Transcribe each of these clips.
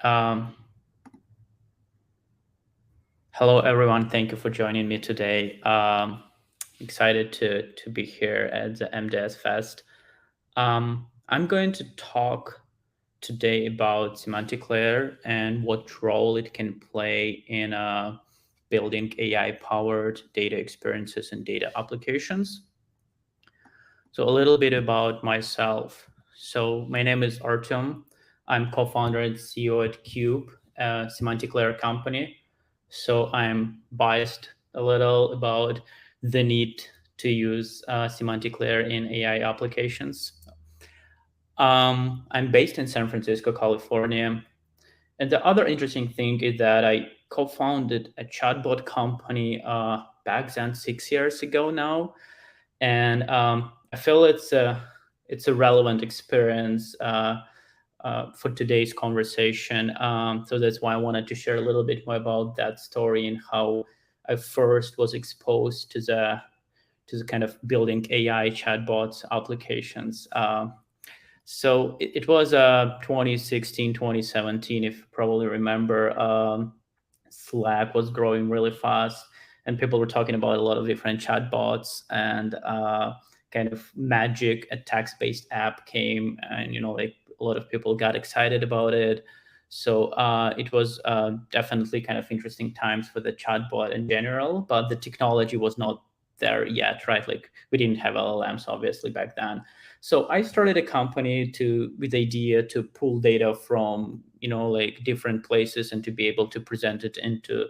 Um, Hello, everyone. Thank you for joining me today. Excited to be here at the MDS Fest. I'm going to talk today about semantic layer and what role it can play in building AI-powered data experiences and data applications. So a little bit about myself. So my name is Artyom. I'm co-founder and CEO at Cube, a semantic layer company. So I'm biased a little about the need to use semantic layer in AI applications. I'm based in San Francisco, California. And the other interesting thing is that I co-founded a chatbot company back then 6 years ago now, and I feel it's a relevant experience for today's conversation. So that's why I wanted to share a little bit more about that story and how I first was exposed to the kind of building AI chatbots applications. So it was 2016, 2017, if you probably remember. Slack was growing really fast, and people were talking about a lot of different chatbots, and kind of magic, a text-based app came, and like a lot of people got excited about it. So it was definitely kind of interesting times for the chatbot in general, but the technology was not there yet, right? Like we didn't have LLMs obviously back then. So I started a company with the idea to pull data from like different places and to be able to present it into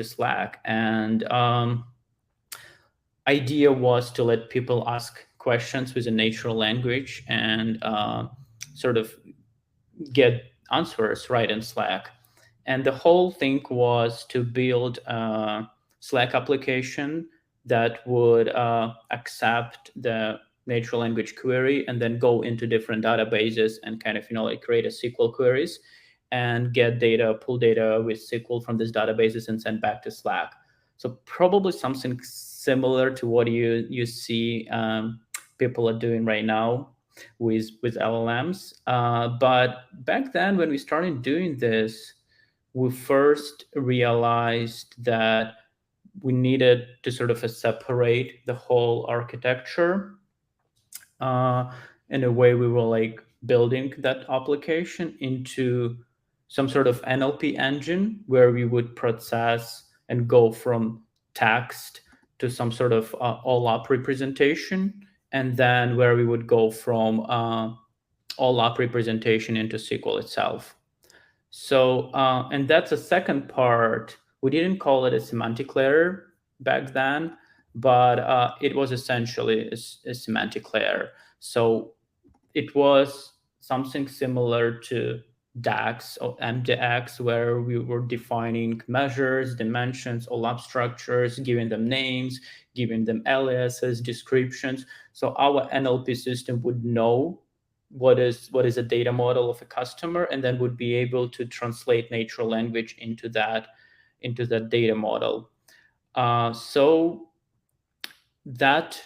Slack. And idea was to let people ask questions with a natural language and sort of get answers right in Slack. And the whole thing was to build a Slack application that would accept the natural language query and then go into different databases and kind of like create a SQL queries and get data, pull data with SQL from these databases and send back to Slack. So probably something similar to what you see people are doing right now with LLMs. But back then, when we started doing this, we first realized that we needed to sort of separate the whole architecture. Uh, in a way, we were like building that application into some sort of NLP engine where we would process and go from text to some sort of all-up representation, and then where we would go from all-up representation into SQL itself. So, and that's a second part. We didn't call it a semantic layer back then, but it was essentially a semantic layer. So it was something similar to DAX or MDX, where we were defining measures, dimensions, all-up structures, giving them names, giving them aliases, descriptions. So our NLP system would know what is a data model of a customer, and then would be able to translate natural language into that data model. So that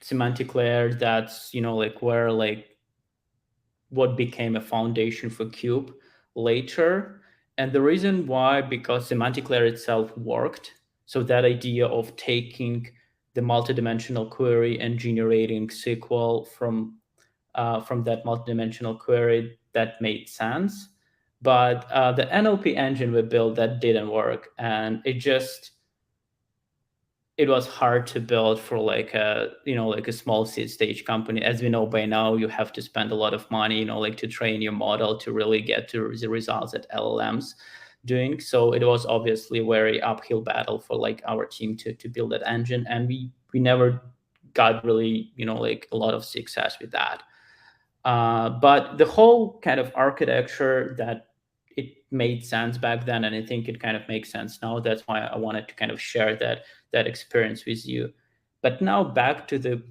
semantic layer, that's like where like what became a foundation for Cube later. And the reason why, because semantic layer itself worked. So that idea of taking the multidimensional query and generating SQL from that multidimensional query, that made sense. But the NLP engine we built, that didn't work, and it was hard to build for like a small seed stage company. As we know by now, you have to spend a lot of money, like to train your model to really get to the results that LLMs doing. So it was obviously a very uphill battle for like our team to build that engine, and we never got really like a lot of success with that. But the whole kind of architecture, that it made sense back then, and I think it kind of makes sense now. That's why I wanted to kind of share that experience with you. But now back to the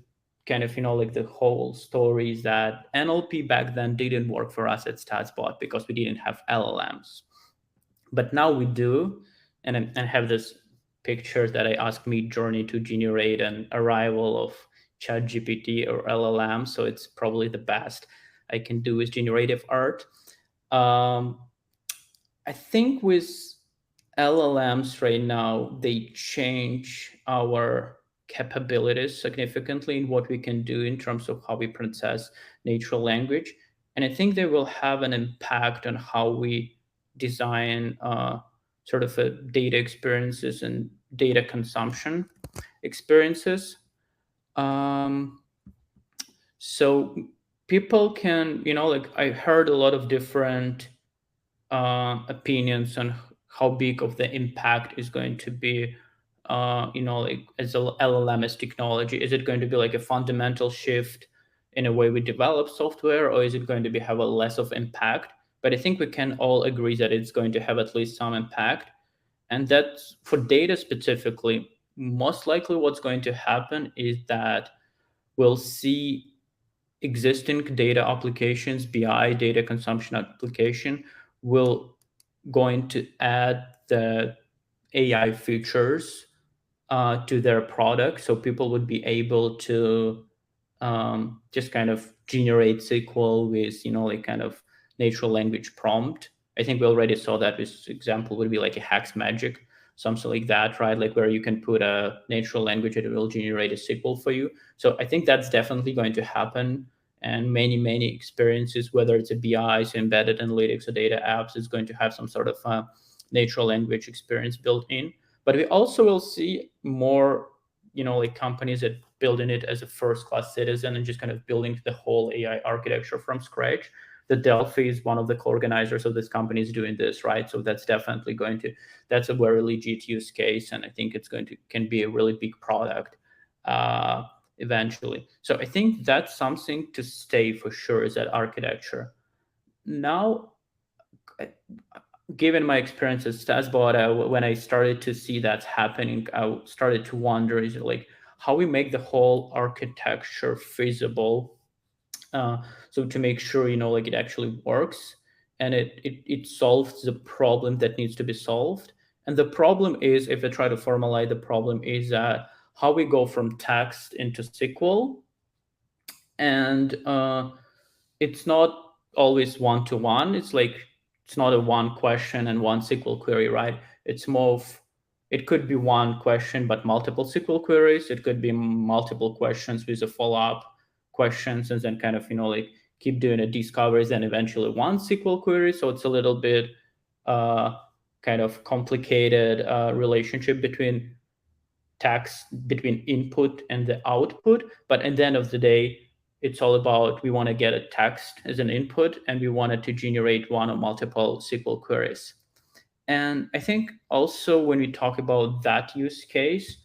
kind of like the whole stories, that NLP back then didn't work for us at StatsBot because we didn't have LLMs. But now we do, and I have this picture that I asked Midjourney to generate an arrival of ChatGPT or LLM. So it's probably the best I can do with generative art. Um, I think with LLMs right now, they change our capabilities significantly in what we can do in terms of how we process natural language. And I think they will have an impact on how we design sort of a data experiences and data consumption experiences. Um, so people can, like I heard a lot of different opinions on how big of the impact is going to be, like as a LLM as technology. Is it going to be like a fundamental shift in a way we develop software, or is it going to be have a less of impact? But I think we can all agree that it's going to have at least some impact. And that's for data specifically. Most likely, what's going to happen is that we'll see existing data applications, BI data consumption application, will going to add the AI features to their product, so people would be able to just kind of generate SQL with like kind of natural language prompt. I think we already saw that. This example would be like a Hacks Magic, something like that, right? Like where you can put a natural language and it will generate a SQL for you. So I think that's definitely going to happen. And many experiences, whether it's a BI, so embedded analytics or data apps, is going to have some sort of natural language experience built in. But we also will see more, like companies that building it as a first class citizen and just kind of building the whole AI architecture from scratch. The Delphi is one of the co-organizers of this company is doing this, right? So that's definitely that's a very legit use case, and I think it's can be a really big product uh, eventually. So I think that's something to stay for sure, is that architecture. Now, given my experience as StatsBot, when I started to see that's happening, I started to wonder, is it like how we make the whole architecture feasible, so to make sure like it actually works and it solves the problem that needs to be solved. And the problem is, if I try to formulate the problem, is that how we go from text into SQL. And it's not always one to one. It's like it's not a one question and one SQL query, right? It's more of, it could be one question but multiple SQL queries. It could be multiple questions with a follow-up questions, and then kind of like keep doing a discoveries and eventually one SQL query. So it's a little bit uh, kind of complicated relationship between text, between input and the output. But at the end of the day, it's all about, we want to get a text as an input and we want it to generate one or multiple SQL queries. And I think also when we talk about that use case,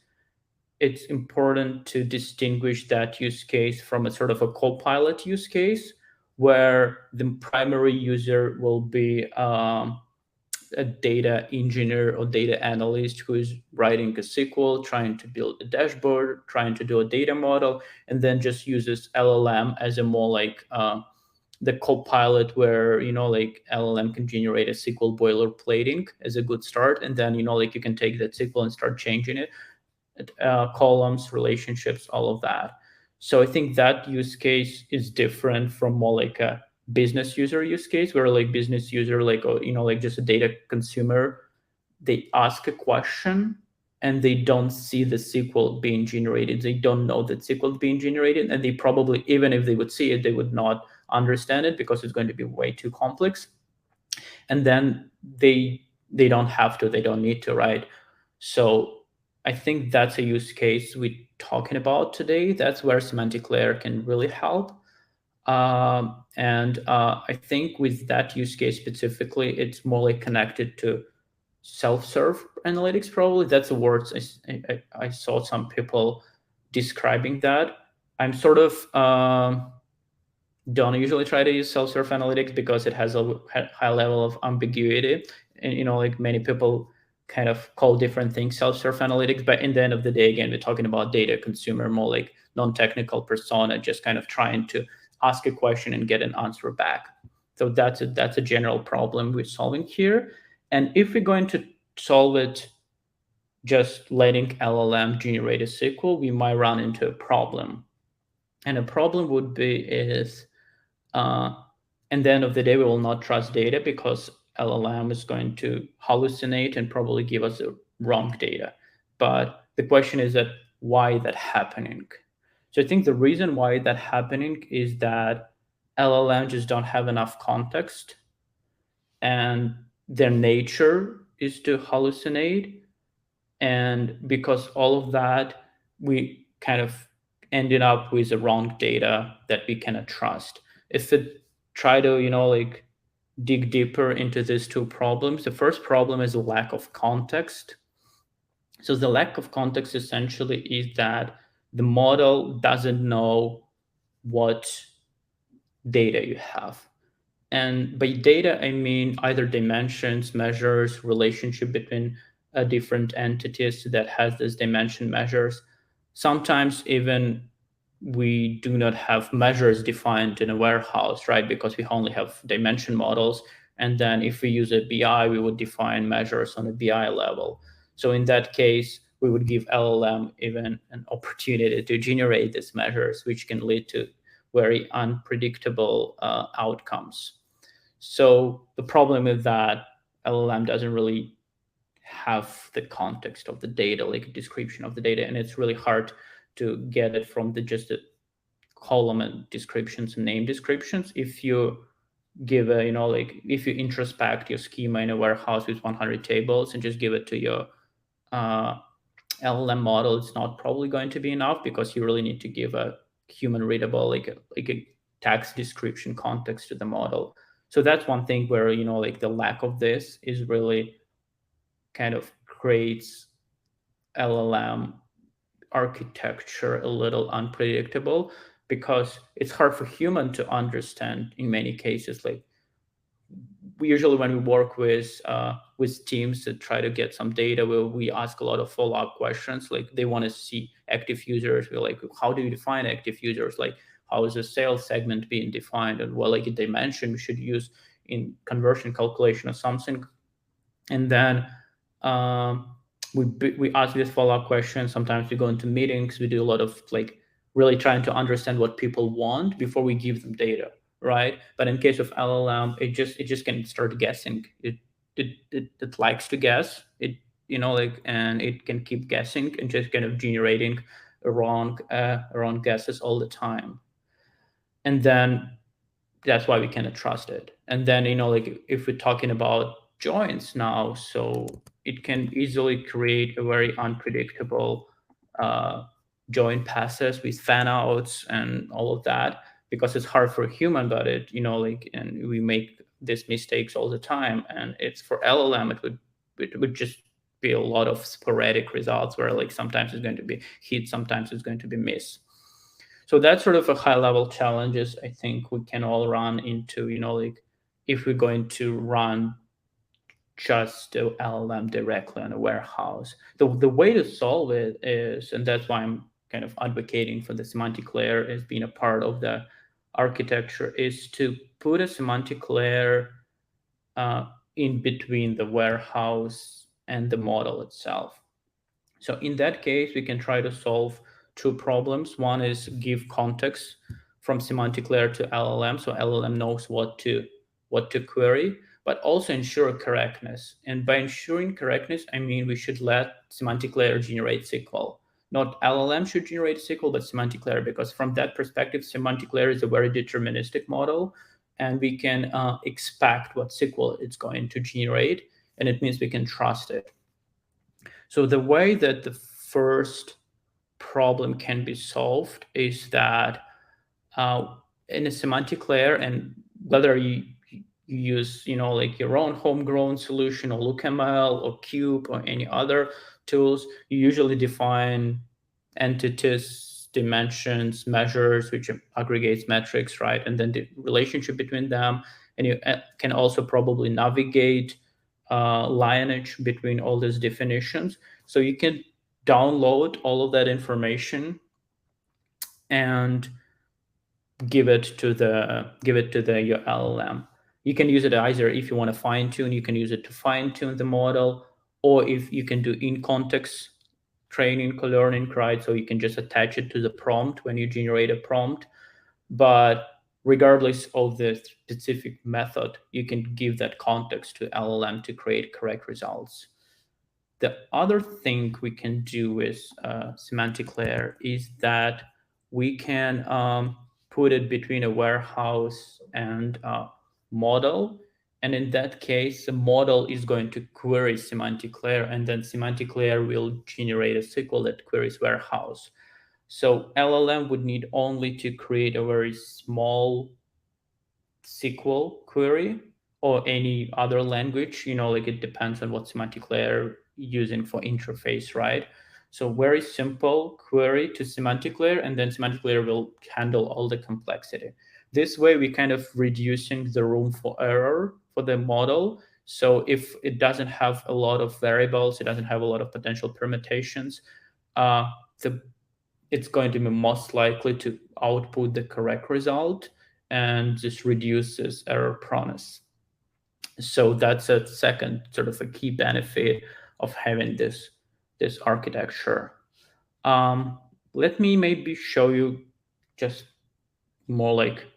it's important to distinguish that use case from a sort of a co-pilot use case, where the primary user will be a data engineer or data analyst who is writing a SQL, trying to build a dashboard, trying to do a data model, and then just uses LLM as a more like the co-pilot, where like LLM can generate a SQL boilerplating as a good start, and then like you can take that SQL and start changing it, columns, relationships, all of that. So I think that use case is different from more like a business user use case, where like business user, like like just a data consumer, they ask a question and they don't see the SQL being generated. They don't know that SQL is being generated, and they probably, even if they would see it, they would not understand it because it's going to be way too complex. And then they don't have to, they don't need to, right? So I think that's a use case we're talking about today. That's where semantic layer can really help. And I think with that use case specifically, it's more like connected to self-serve analytics. Probably that's the words I saw some people describing that. I'm sort of don't usually try to use self-serve analytics because it has a high level of ambiguity, and like many people kind of call different things self-serve analytics. But in the end of the day, again, we're talking about data consumer, more like non-technical persona, just kind of trying to ask a question and get an answer back. So that's a general problem we're solving here. And if we're going to solve it just letting LLM generate a SQL, we might run into a problem. And a problem would be is uh, And the end of the day, we will not trust data because LLM is going to hallucinate and probably give us the wrong data. But the question is that why that happening? So I think the reason why that happening is that LLM just don't have enough context, and their nature is to hallucinate. And because all of that, we kind of ended up with the wrong data that we cannot trust. If we try to, like dig deeper into these two problems, the first problem is a lack of context. So the lack of context essentially is that the model doesn't know what data you have. And by data, I mean either dimensions, measures, relationship between different entities that has this dimension measures. Sometimes even we do not have measures defined in a warehouse, right? Because we only have dimension models. And then if we use a BI, we would define measures on a BI level. So in that case, we would give LLM even an opportunity to generate these measures, which can lead to very unpredictable outcomes. So the problem is that LLM doesn't really have the context of the data, like a description of the data, and it's really hard to get it from the just the column and descriptions and name descriptions. If you give a, like if you introspect your schema in a warehouse with 100 tables and just give it to your uh, LLM model, it's not probably going to be enough because you really need to give a human readable, like a text description context to the model. So that's one thing where, like the lack of this is really kind of creates LLM architecture a little unpredictable, because it's hard for human to understand in many cases. Like we usually, when we work with teams that try to get some data, we ask a lot of follow-up questions. Like they want to see active users. We're like, how do you define active users? Like how is a sales segment being defined, and what like a dimension we should use in conversion calculation or something. And then um, we ask this follow-up question. Sometimes we go into meetings, we do a lot of like really trying to understand what people want before we give them data, right? But in case of LLM, it just can start guessing. It likes to guess. It, like, and it can keep guessing and just kind of generating wrong guesses all the time. And then that's why we cannot trust it. And then, like if we're talking about joins now, so it can easily create a very unpredictable uh, join passes with fan outs and all of that, because it's hard for a human, but it, like, and we make these mistakes all the time. And it's for LLM, it would just be a lot of sporadic results where like sometimes it's going to be hit, sometimes it's going to be miss. So that's sort of a high level challenges I think we can all run into, like if we're going to run just the LLM directly on a warehouse. The way to solve it is, and that's why I'm kind of advocating for the semantic layer as being a part of the architecture, is to put a semantic layer uh, in between the warehouse and the model itself. So in that case, we can try to solve two problems. One is give context from semantic layer to LLM, so LLM knows what to query, but also ensure correctness. And by ensuring correctness, I mean we should let semantic layer generate SQL. Not LLM should generate SQL, but semantic layer, because from that perspective, semantic layer is a very deterministic model, and we can expect what SQL it's going to generate, and it means we can trust it. So the way that the first problem can be solved is that uh, in a semantic layer, and whether you use, like your own homegrown solution or LookML or Cube or any other tools, you usually define entities, dimensions, measures, which aggregates metrics, right? And then the relationship between them. And you can also probably navigate lineage between all these definitions. So you can download all of that information and give it to your LLM. You can use it either if you want to fine tune, you can use it to fine tune the model, or if you can do in context training, learning, right? So you can just attach it to the prompt when you generate a prompt. But regardless of the specific method, you can give that context to LLM to create correct results. The other thing we can do with semantic layer is that we can put it between a warehouse and a model. And in that case, the model is going to query semantic layer, and then semantic layer will generate a SQL that queries warehouse. So LLM would need only to create a very small SQL query or any other language, like it depends on what semantic layer using for interface, right? So very simple query to semantic layer, and then semantic layer will handle all the complexity. This way, we kind of reducing the room for error for the model. So if it doesn't have a lot of variables, it doesn't have a lot of potential permutations, uh, the it's going to be most likely to output the correct result, and this reduces error proneness. So that's a second sort of a key benefit of having this architecture. Let me maybe show you just more like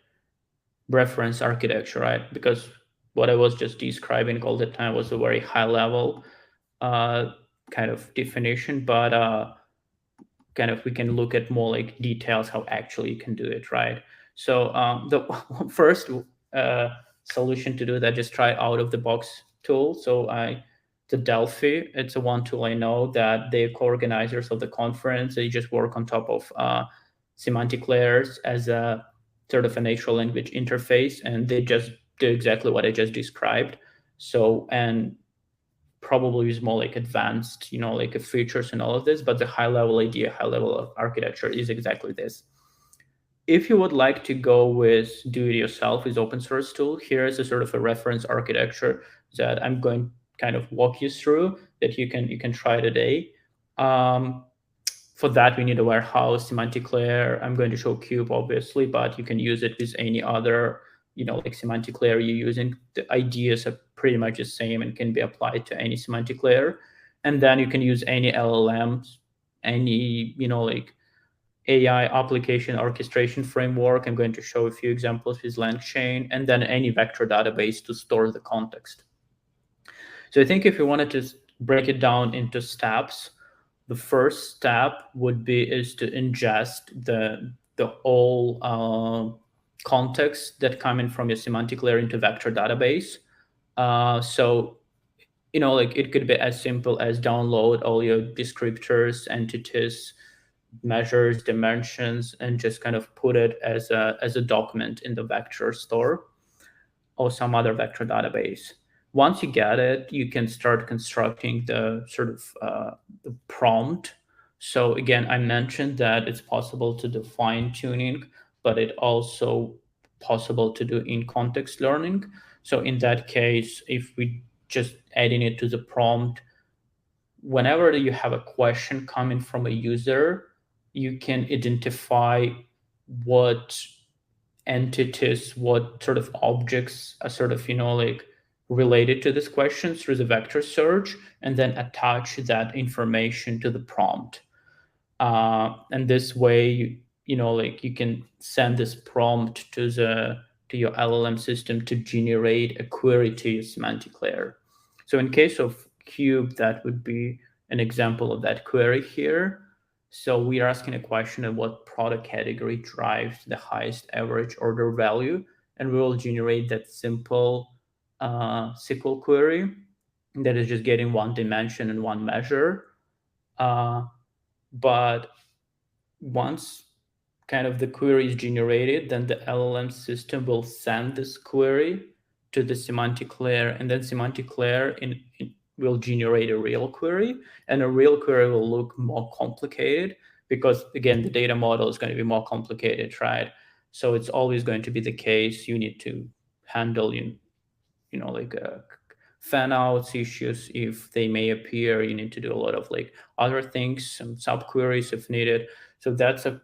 reference architecture, right? Because what I was just describing all the time was a very high level kind of definition, but kind of we can look at more like details how actually you can do it, right? So the first solution to do that, just try out of the box tool. So the Delphi, it's a one tool I know that the co-organizers of the conference, they just work on top of semantic layers as a sort of a natural language interface, and they just do exactly what I just described. So, and probably is more like advanced, like features and all of this, but the high level idea, high level of architecture is exactly this. If you would like to go with do it yourself with open source tool, here is a sort of a reference architecture that I'm going to kind of walk you through that you can try today. For that, we need a warehouse, semantic layer. I'm going to show Cube, obviously, but you can use it with any other, like semantic layer you're using. The ideas are pretty much the same and can be applied to any semantic layer. And then you can use any LLMs, any, like AI application orchestration framework. I'm going to show a few examples with LangChain, and then any vector database to store the context. So I think if you wanted to break it down into steps, the first step would be is to ingest the whole context that coming from your semantic layer into vector database. So like it could be as simple as download all your descriptors, entities, measures, dimensions, and just kind of put it as a document in the vector store or some other vector database. Once you get it, you can start constructing the sort of the prompt. So again, I mentioned that it's possible to do fine tuning, but it also possible to do in context learning. So in that case, if we just adding it to the prompt, whenever you have a question coming from a user, you can identify what entities, what sort of objects are sort of, like related to this question through the vector search, and then attach that information to the prompt. And this way, like you can send this prompt to your LLM system to generate a query to your semantic layer. So in case of Cube, that would be an example of that query here. So we are asking a question of what product category drives the highest average order value, and we will generate that simple SQL query that is just getting one dimension and one measure. But once kind of the query is generated, then the LLM system will send this query to the semantic layer, and then semantic layer will generate a real query, and a real query will look more complicated because, again, the data model is going to be more complicated, right? So it's always going to be the case. You need to handle, like fan outs issues if they may appear. You need to do a lot of like other things, some subqueries if needed. So that's a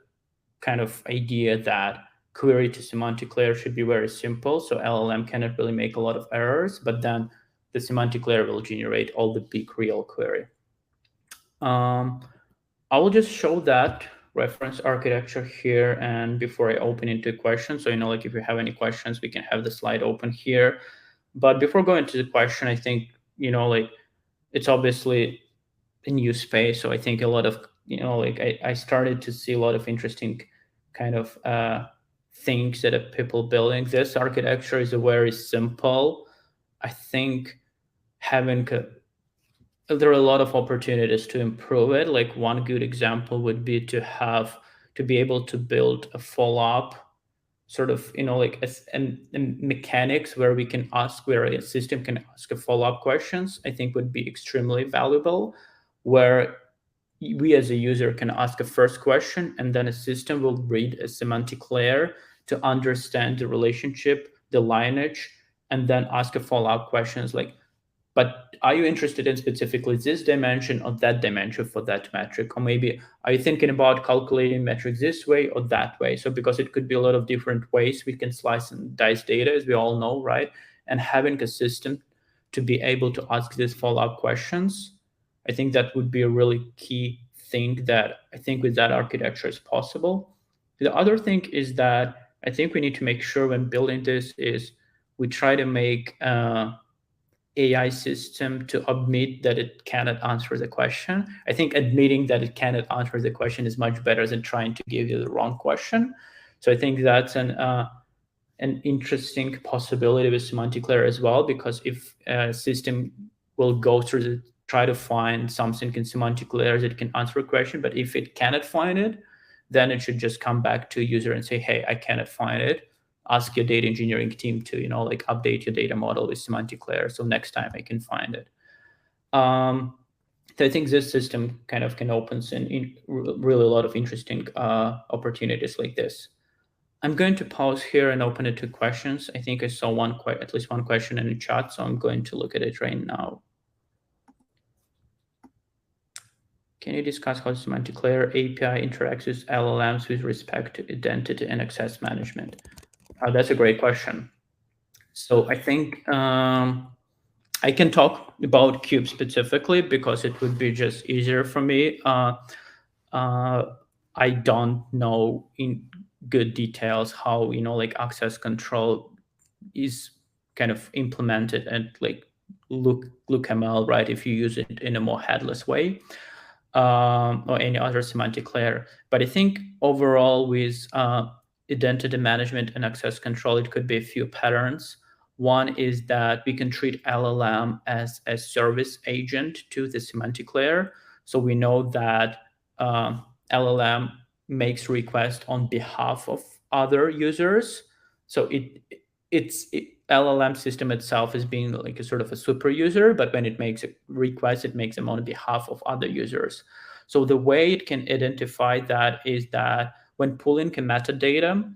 kind of idea that query to semantic layer should be very simple. So LLM cannot really make a lot of errors, but then the semantic layer will generate all the big real query. I will just show that reference architecture here, and before I open into questions, so like if you have any questions, we can have the slide open here. But before going to the question, I think like it's obviously a new space, so I think a lot of like I started to see a lot of interesting kind of things that are people building. This architecture is a very simple. I think having there are a lot of opportunities to improve it. Like one good example would be to be able to build a follow-up sort of like and mechanics where we can ask, where a system can ask a follow-up questions. I think would be extremely valuable, where we as a user can ask a first question and then a system will read a semantic layer to understand the relationship, the lineage, and then ask a follow-up questions like, but are you interested in specifically this dimension or that dimension for that metric? Or maybe are you thinking about calculating metrics this way or that way? So because it could be a lot of different ways we can slice and dice data, as we all know, right? And having a system to be able to ask these follow-up questions, I think that would be a really key thing that I think with that architecture is possible. The other thing is that I think we need to make sure when building this is we try to make AI system to admit that it cannot answer the question. I think admitting that it cannot answer the question is much better than trying to give you the wrong question. So I think that's an interesting possibility with semantic layer as well, because if a system will go through the try to find something in semantic layers, it can answer a question, but if it cannot find it, then it should just come back to a user and say, hey, I cannot find it. Ask your data engineering team to like update your data model with semantic layer, so next time I can find it. So I think this system kind of can open in really a lot of interesting opportunities like this. I'm going to pause here and open it to questions. I think I saw at least one question in the chat, so I'm going to look at it right now. Can you discuss how semantic layer API interacts with LLMs with respect to identity and access management? That's a great question. So I think I can talk about Cube specifically because it would be just easier for me. I don't know in good details how like access control is kind of implemented and like LookML, right? If you use it in a more headless way, or any other semantic layer. But I think overall with identity management and access control, it could be a few patterns. One is that we can treat LLM as a service agent to the semantic layer. So we know that LLM makes requests on behalf of other users. So LLM system itself is being like a sort of a super user, but when it makes a request, it makes them on behalf of other users. So the way it can identify that is that when pulling a metadata,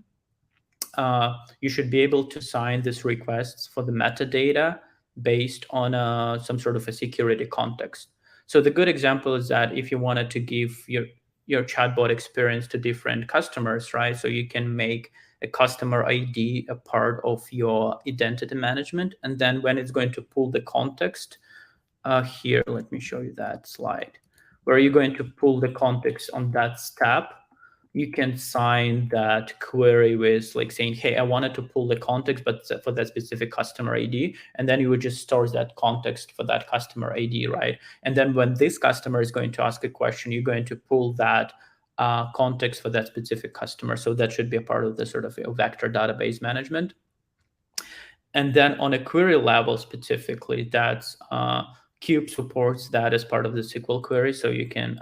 you should be able to sign these requests for the metadata based on some sort of a security context. So the good example is that if you wanted to give your chatbot experience to different customers, right? So you can make a customer ID a part of your identity management. And then when it's going to pull the context, here, let me show you that slide, where you're going to pull the context on that step. You can sign that query with like saying, hey, I wanted to pull the context, but for that specific customer ID. And then you would just store that context for that customer ID, right? And then when this customer is going to ask a question, you're going to pull that context for that specific customer. So that should be a part of the sort of a vector database management. And then on a query level specifically, that's Cube supports that as part of the SQL query. So you can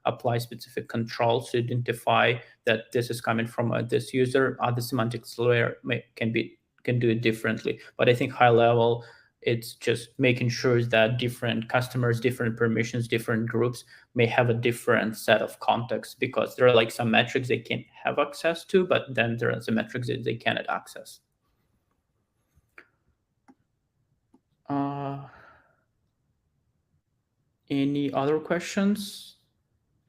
apply specific controls to identify that this is coming from this user. Other semantics layer can do it differently. But I think high level, it's just making sure that different customers, different permissions, different groups may have a different set of contexts, because there are like some metrics they can have access to, but then there are some metrics that they cannot access. Any other questions?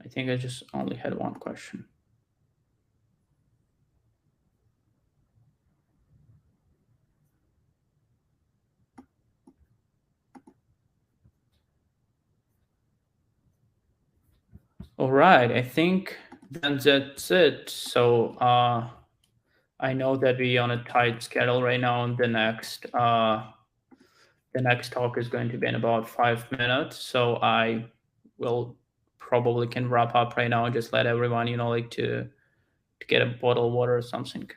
I think I just only had one question. All right, I think then that's it. So I know that we're on a tight schedule right now, and the next talk is going to be in about 5 minutes. So I will probably can wrap up right now and just let everyone, like to get a bottle of water or something.